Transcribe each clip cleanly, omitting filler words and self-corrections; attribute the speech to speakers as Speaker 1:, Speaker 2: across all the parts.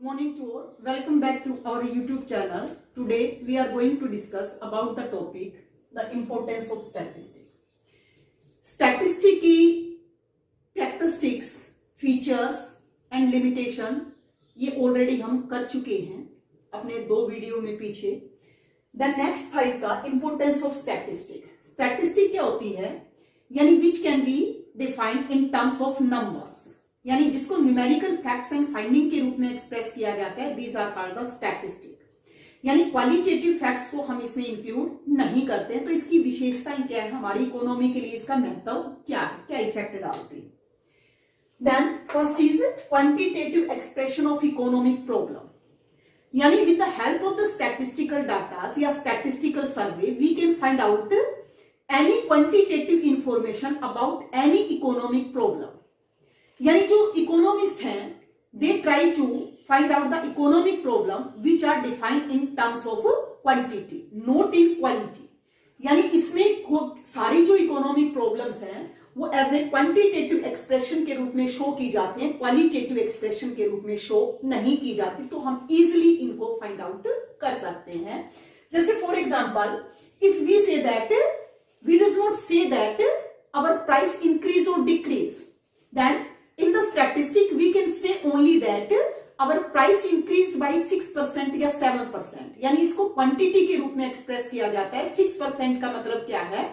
Speaker 1: Morning to all. Welcome back to our YouTube channel. Today we are going to discuss about the topic the importance of statistics. Statistic की characteristics, features and limitation ये already हम कर चुके हैं अपने 2 video में पीछे. The next था इसका importance of statistics. Statistic क्या होती है? यानी which can be defined in terms of numbers. यानी जिसको न्यूमेरिकल फैक्ट्स एंड फाइंडिंग के रूप में एक्सप्रेस किया जाता है. These are called the statistic. यानी क्वालिटेटिव फैक्ट्स को हम इसमें इंक्लूड नहीं करते हैं. तो इसकी विशेषताएं क्या है, हमारी इकोनॉमी के लिए इसका महत्व क्या है, क्या इफेक्ट डालती है. Then first is quantitative expression of economic problem. यानी with the help of the statistical data या statistical survey we can find out any quantitative information about any economic problem. यानी जो इकोनॉमिस्ट हैं they try to find out the economic problem which are defined in terms of quantity, not in quality. यानी इसमें सारी जो economic problems हैं वो as a quantitative expression के रूप में शो की जाती हैं, क्वालिटेटिव एक्सप्रेशन के रूप में शो नहीं की जाती. तो हम इजिली इनको फाइंड आउट कर सकते हैं. जैसे for example if we say that we does not say that our price increase और decrease, then in the statistic we can say only that our price increased by 6% या 7%. यानी इसको quantity के रूप में एक्सप्रेस किया जाता है. 6% का मतलब क्या है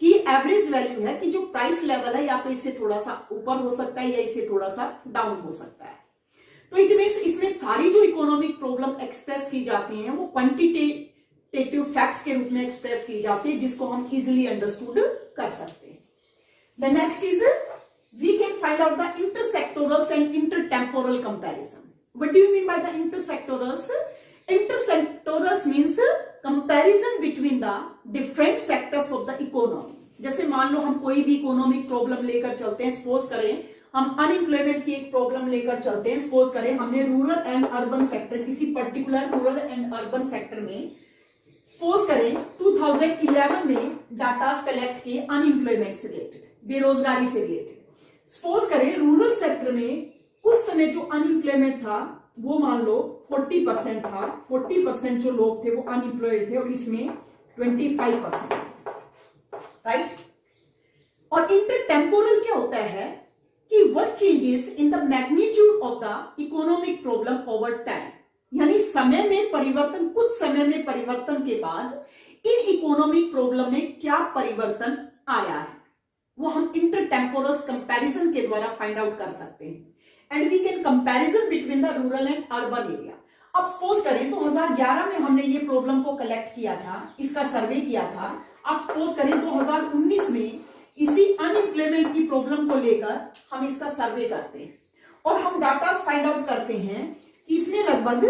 Speaker 1: कि एवरेज वैल्यू है कि जो प्राइस लेवल है या तो इससे थोड़ा सा ऊपर हो सकता है या इससे थोड़ा सा डाउन हो सकता है. तो इट मींस इसमें सारी जो इकोनॉमिक प्रॉब्लम एक्सप्रेस की जाती हैं वो क्वांटिटेटिव फैक्ट्स के रूप में एक्सप्रेस की जाती है जिसको हम इजिली अंडरस्टूड कर सकते हैं. The next is we can find out the intersectorals and intertemporal comparison. What do you mean by the intersectorals? Intersectorals means comparison between the different sectors of the economy. जैसे मान लो हम कोई भी economic problem लेकर चलते हैं. Suppose करें हम अनएम्प्लॉयमेंट की एक प्रॉब्लम लेकर चलते हैं. सपोज करें हमने रूरल एंड अर्बन सेक्टर, किसी particular rural and urban sector में सपोज करें 2011 में डाटा कलेक्ट किए अनएम्प्लॉयमेंट से रिलेटेड, बेरोजगारी से रिलेटेड. सपोज करें रूरल सेक्टर में उस समय जो अनएम्प्लॉयमेंट था वो मान लो 40% था. 40% जो लोग थे वो अनएम्प्लॉयड थे और इसमें 25%, राइट. और इंटरटेम्पोरल क्या होता है कि what changes in the magnitude of the economic problem over time. यानी समय में परिवर्तन, कुछ समय में परिवर्तन के बाद इन इकोनॉमिक प्रॉब्लम में क्या परिवर्तन आया है वो हम इंटरटेम्पोरल्स कंपैरिजन के द्वारा फाइंड आउट कर सकते हैं. And we can comparison between the rural and urban area. अब सपोज करें 2011 में हमने ये प्रॉब्लम को कलेक्ट किया था, इसका सर्वे किया था. अब सपोज करें 2019 में इसी अनएम्प्लॉयमेंट की प्रॉब्लम को लेकर हम इसका सर्वे करते हैं और हम डाटा फाइंड आउट करते हैं कि इसमें लगभग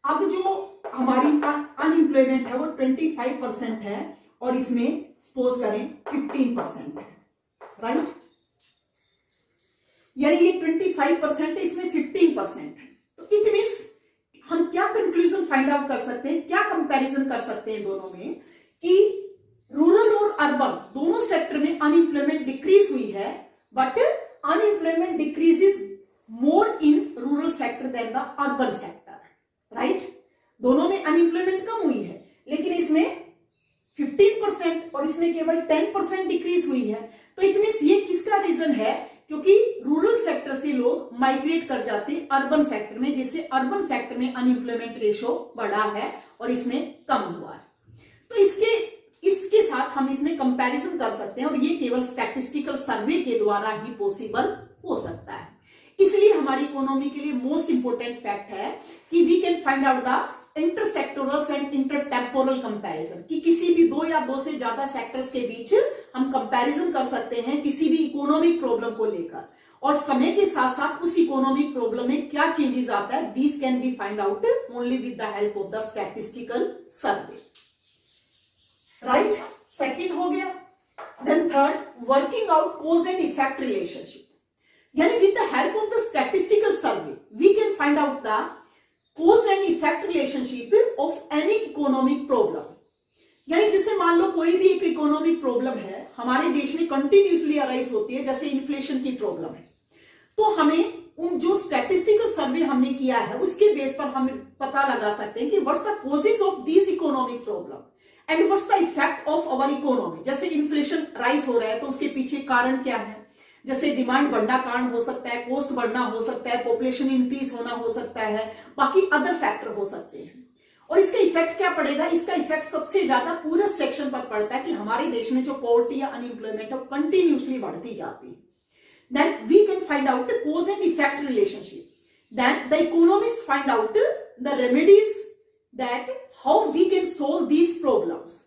Speaker 1: अब जो हमारी अनएम्प्लॉयमेंट है वो 25% है और इसमें सपोज करें 15% है, राइट. यानी ये 25% है, इसमें 15% है. तो इट मींस हम क्या कंक्लूजन फाइंड आउट कर सकते हैं, क्या कंपैरिजन कर सकते हैं दोनों में कि रूरल और अर्बन दोनों सेक्टर में अनएम्प्लॉयमेंट डिक्रीज हुई है but unemployment decreases more in rural sector than the urban sector, right. दोनों में अनएम्प्लॉयमेंट कम हुई है लेकिन इसमें 15% और इसमें केवल 10% डिक्रीज हुई है. तो इट मींस ये किसका रीजन है, क्योंकि रूरल सेक्टर से लोग माइग्रेट कर जाते हैं अर्बन सेक्टर में, जिससे अर्बन सेक्टर में अनएम्प्लॉयमेंट रेशो बढ़ा है और इसमें कम हुआ है. तो इसके साथ हम इसमें कंपैरिजन कर सकते हैं और ये केवल स्टैटिस्टिकल सर्वे के द्वारा ही पॉसिबल हो सकता है. इसलिए हमारी इकोनॉमी के लिए मोस्ट इंपोर्टेंट फैक्ट है कि we can find out the intersectorals and intertemporal comparison, कि किसी भी 2 या 2 से ज्यादा सेक्टर्स के बीच हम कंपैरिजन कर सकते हैं किसी भी इकोनॉमिक प्रॉब्लम को लेकर और समय के साथ साथ उस इकोनॉमिक प्रॉब्लम में क्या चेंजेस आता है. This can be find out only with the help of the statistical survey, right. Second हो गया. Then third, working out cause and effect relationship. यानी with the help of the statistical survey we can find out the cause and effect relationship of any economic problem. यानी जैसे मान लो कोई भी एक economic problem है हमारे देश में कंटिन्यूसली अराइज होती है, जैसे इन्फ्लेशन की प्रॉब्लम है, तो हमें उन जो स्टैटिस्टिकल सर्वे हमने किया है उसके बेस पर हम पता लगा सकते हैं कि what's the causes of this economic problem and what's the effect of our economy. जैसे इन्फ्लेशन राइज हो रहा है तो उसके पीछे कारण क्या है, जैसे डिमांड बढ़ना कारण हो सकता है, कॉस्ट बढ़ना हो सकता है, पॉपुलेशन इंक्रीज होना हो सकता है, बाकी अदर फैक्टर हो सकते हैं। और इसका इफेक्ट क्या पड़ेगा, इसका इफेक्ट सबसे ज्यादा पूरे सेक्शन पर पड़ता है कि हमारे देश में जो पॉवर्टी या अनएम्प्लॉयमेंट है कंटिन्यूसली बढ़ती जाती है। Then we can find out the cause and effect relationship. Then the economists find out the remedies that how we can solve these problems.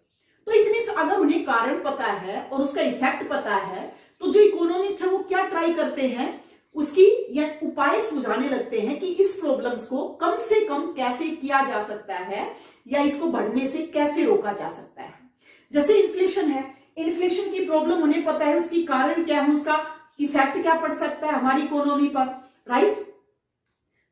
Speaker 1: तो इतने से अगर उन्हें कारण पता है और उसका इफेक्ट पता है तो जो इकोनॉमिस्ट है वो क्या ट्राई करते हैं, उसकी या उपाय सुझाने लगते हैं कि इस प्रॉब्लम्स को कम से कम कैसे किया जा सकता है या इसको बढ़ने से कैसे रोका जा सकता है। जैसे इन्फ्लेशन है, इन्फ्लेशन की प्रॉब्लम उन्हें पता है, उसकी कारण क्या है, उसका इफेक्ट क्या पड़ सकता है हमारी इकोनॉमी पर, राइट।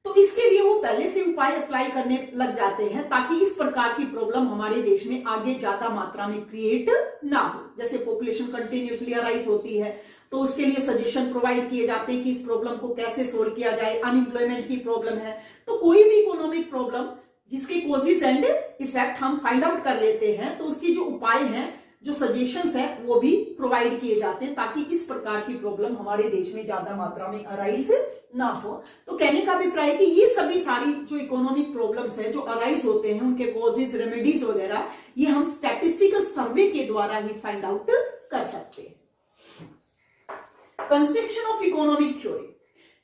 Speaker 1: तो इसके लिए वो पहले से उपाय अप्लाई करने लग जाते हैं ताकि इस प्रकार की प्रॉब्लम हमारे देश में आगे ज्यादा मात्रा में क्रिएट ना हो। जैसे पॉपुलेशन कंटिन्यूसली राइज होती है तो उसके लिए सजेशन प्रोवाइड किए जाते हैं कि इस प्रॉब्लम को कैसे सोल्व किया जाए। अनएम्प्लॉयमेंट की प्रॉब्लम है तो कोई भी इकोनॉमिक प्रॉब्लम जिसके कॉजेज एंड इफेक्ट हम फाइंड आउट कर लेते हैं तो उसकी जो उपाय हैं, जो सजेशंस है वो भी प्रोवाइड किए जाते हैं ताकि इस प्रकार की प्रॉब्लम हमारे देश में ज्यादा मात्रा में अराइज ना हो। तो कहने का अभिप्राय है कि ये सभी सारी जो इकोनॉमिक प्रॉब्लम्स है जो अराइज होते हैं उनके कॉजेज, रेमेडीज वगैरह ये हम स्टैटिस्टिकल सर्वे के द्वारा ही फाइंड आउट कर सकते हैं। कंस्ट्रक्शन ऑफ इकोनॉमिक थ्योरी,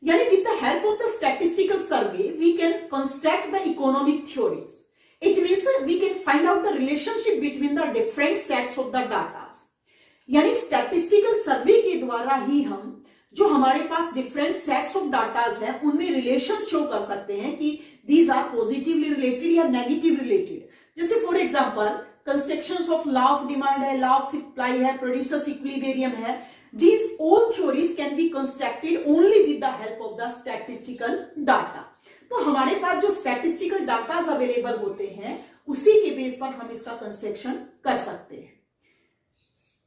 Speaker 1: यानी with the help of the statistical survey we can construct the economic theories. It means we can find out the relationship between the different sets of the data. यानी statistical survey के द्वारा ही हम जो हमारे पास different sets of datas है उनमें relation show कर सकते हैं कि दीज आर पॉजिटिवली रिलेटेड या नेगेटिव रिलेटेड। जैसे for example constructions of law of demand है, लॉ ऑफ सप्लाई है, प्रोड्यूसर्स इक्विलिब्रियम है, these all theories can be constructed only with the help of the statistical data. तो हमारे पास जो statistical datas available होते हैं उसी के बेस पर हम इसका कंस्ट्रक्शन कर सकते हैं।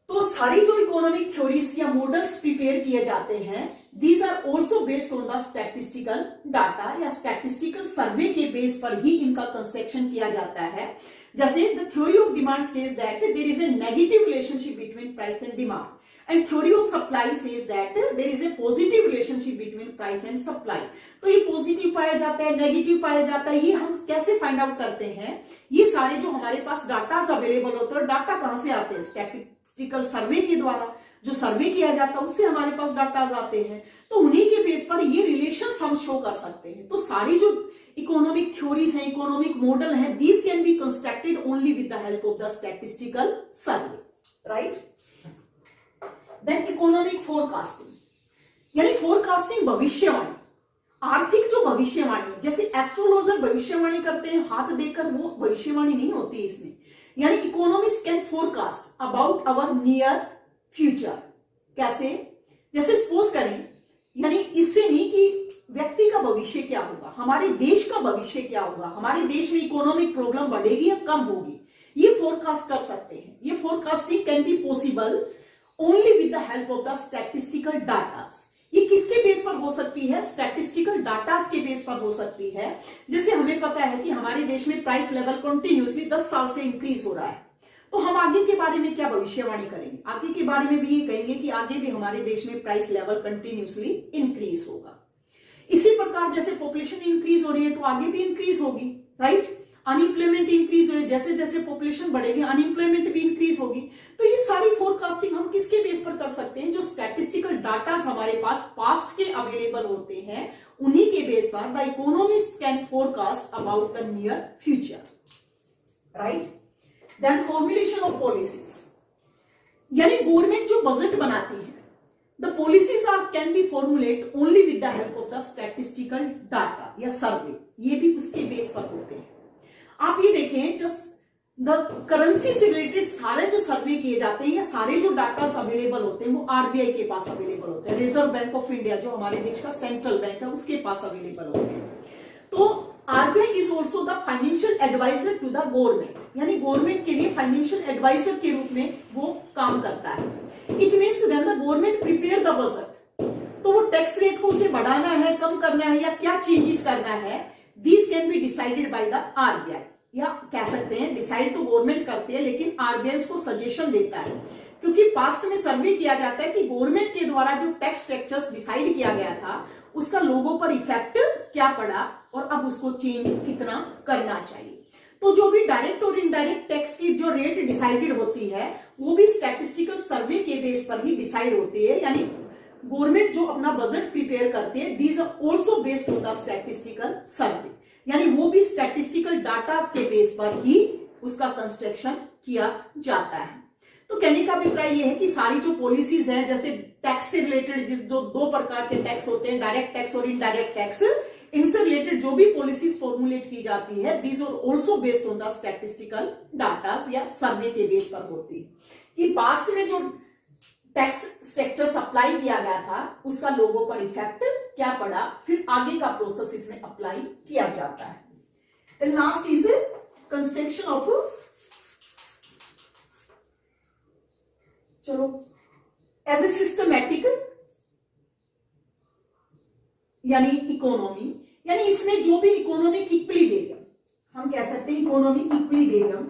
Speaker 1: तो सारी जो इकोनॉमिक थ्योरीज या मॉडल्स प्रिपेयर किए जाते हैं these are also based on the statistical data या स्टैटिस्टिकल सर्वे के बेस पर ही इनका कंस्ट्रक्शन किया जाता है। जैसे the theory of demand says that there is a negative relationship between price and demand and theory of supply says that there is a positive relationship between price and supply। तो ये positive पाया जाता है, negative पाया जाता है, ये हम कैसे फाइंड आउट करते हैं, ये सारे जो हमारे पास डाटाज अवेलेबल होते हैं, डाटा कहां से आते हैं, स्टैटिस्टिकल सर्वे के द्वारा जो सर्वे किया जाता है उससे हमारे पास डाटाज आते हैं। तो उन्हीं के बेस पर ये रिलेशंस हम शो कर सकते हैं। तो सारी जो इकोनॉमिक थ्योरीज हैं, इकोनॉमिक मॉडल हैं, these can be constructed only with the help of the statistical survey, right. Then economic forecasting, यानी फोरकास्टिंग भविष्यवाणी, आर्थिक जो भविष्यवाणी, जैसे एस्ट्रोलॉजर भविष्यवाणी करते हैं हाथ देकर, वो भविष्यवाणी नहीं होती इसमें। यानी economist can forecast about our near future. कैसे, जैसे सपोज करें, यानी इससे नहीं कि व्यक्ति का भविष्य क्या होगा, हमारे देश का भविष्य क्या होगा, हमारे देश में इकोनॉमिक प्रॉब्लम बढ़ेगी या कम होगी, ये फोरकास्ट कर सकते हैं। ये forecasting can be possible only with the help of the statistical datas. ये किसके बेस पर हो सकती है, स्टैटिस्टिकल डाटाज के बेस पर हो सकती है। जैसे हमें पता है कि हमारे देश में प्राइस लेवल कंटिन्यूसली 10 साल से इंक्रीज हो रहा है, तो हम आगे के बारे में क्या भविष्यवाणी करेंगे, आगे के बारे में भी ये कहेंगे कि आगे भी हमारे देश में प्राइस लेवल कंटिन्यूसली इंक्रीज होगा। इसी प्रकार जैसे पॉपुलेशन इंक्रीज हो रही है तो आगे भी इंक्रीज होगी, राइट। अनएम्प्लॉयमेंट इंक्रीज हो, जैसे जैसे पॉपुलेशन बढ़ेगी अनएम्प्लॉयमेंट भी इंक्रीज होगी। तो ये सारी फोरकास्टिंग हम किसके बेस पर कर सकते हैं, जो स्टैटिस्टिकल डाटा हमारे पास पास्ट के अवेलेबल होते हैं उन्हीं के बेस पर the economist can forecast about the near future, right. Then formulation of policies, यानी गवर्नमेंट जो बजट बनाती है, the policies are can be formulate only with the help of the statistical data या सर्वे, ये भी उसके base पर होते हैं। आप ये देखें, जस्ट द करेंसी से रिलेटेड सारे जो सर्वे किए जाते हैं या सारे जो डाटा अवेलेबल होते हैं वो आरबीआई के पास अवेलेबल होते हैं, रिजर्व बैंक ऑफ इंडिया जो हमारे देश का सेंट्रल बैंक है उसके पास अवेलेबल होते हैं। तो RBI is also the financial adviser to the government, यानी गवर्नमेंट के लिए फाइनेंशियल एडवाइजर के रूप में वो काम करता है। It means when the government prepare the budget, तो वो टैक्स रेट को उसे बढ़ाना है, कम करना है या क्या चेंजेस करना है, this can be decided by the RBI, या कह सकते हैं डिसाइड तो गवर्नमेंट करती है लेकिन आरबीआई उसको सजेशन देता है, क्योंकि पास्ट में सर्वे किया जाता है कि गवर्नमेंट के द्वारा जो टैक्स स्ट्रक्चर्स डिसाइड किया गया था उसका लोगों पर इफेक्ट क्या पड़ा और अब उसको चेंज कितना करना चाहिए। तो जो भी डायरेक्ट और इनडायरेक्ट टैक्स की जो रेट डिसाइडेड होती है वो भी स्टैटिस्टिकल सर्वे के बेस पर ही डिसाइड होती है, यानी गवर्नमेंट जो अपना बजट प्रिपेयर करती है these are also based on the statistical survey, यानी वो भी स्टैटिस्टिकल डाटा के बेस पर ही उसका कंस्ट्रक्शन किया जाता है। तो कहने का अभिप्राय यह है कि सारी जो पॉलिसीज हैं, जैसे टैक्स से रिलेटेड जिस जो दो प्रकार के टैक्स होते हैं, डायरेक्ट टैक्स और इनडायरेक्ट टैक्स, इनसे रिलेटेड जो भी पॉलिसीज फॉर्मुलेट की जाती है these are also based on the statistical datas या सर्वे के बेस पर होती है कि पास्ट में जो टैक्स स्ट्रक्चर अप्लाई किया गया था उसका लोगों पर इफेक्ट क्या पड़ा, फिर आगे का प्रोसेस इसमें अप्लाई किया जाता है। लास्ट इज कंस्ट्रक्शन ऑफ, चलो, एज ए सिस्टमैटिक यानी इकोनॉमी, यानी इसमें जो भी इकोनॉमिक इक्विलिब्रियम, हम कह सकते हैं इकोनॉमिक इक्विलिब्रियम,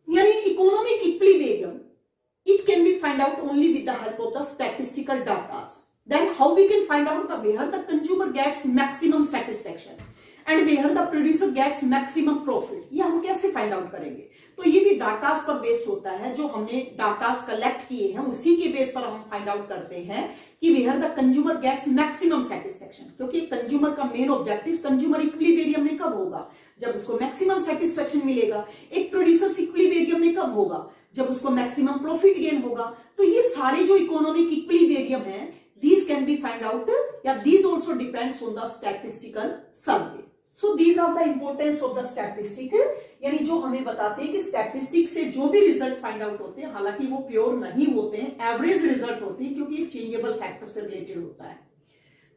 Speaker 1: यानी economic equilibrium, it can be find out only with the help of the statistical data. Then how we can find out the where the consumer gets maximum satisfaction and where the producer gets maximum profit, ये हम कैसे find out करेंगे? तो ये भी datas पर based होता है, जो हमने डाटास कलेक्ट किए हैं उसी के बेस पर हम फाइंड आउट करते हैं कि where the consumer gets maximum satisfaction, क्योंकि कंज्यूमर का मेन ऑब्जेक्टिव कंज्यूमर इक्विलिब्रियम में कब होगा, जब उसको मैक्सिमम सेटिस्फेक्शन मिलेगा। एक प्रोड्यूसर इक्विलिब्रियम में कब होगा, जब उसको मैक्सिमम प्रॉफिट गेन होगा। तो ये सारे जो इकोनॉमिक इक्विलिब्रियम है these can be find out, या these also depends on the statistical survey. So these are the importance of the statistic, यानी जो हमें बताते हैं कि स्टैटिस्टिक से जो भी रिजल्ट फाइंड आउट होते हैं, हालांकि वो प्योर नहीं होते हैं, एवरेज रिजल्ट होते हैं, क्योंकि चेंजेबल फैक्टर से रिलेटेड होता है।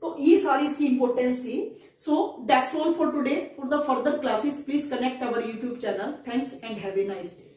Speaker 1: तो ये सारी इसकी इंपॉर्टेंस थी। So that's all for today. For the further classes please connect our YouTube channel. Thanks and have a nice day.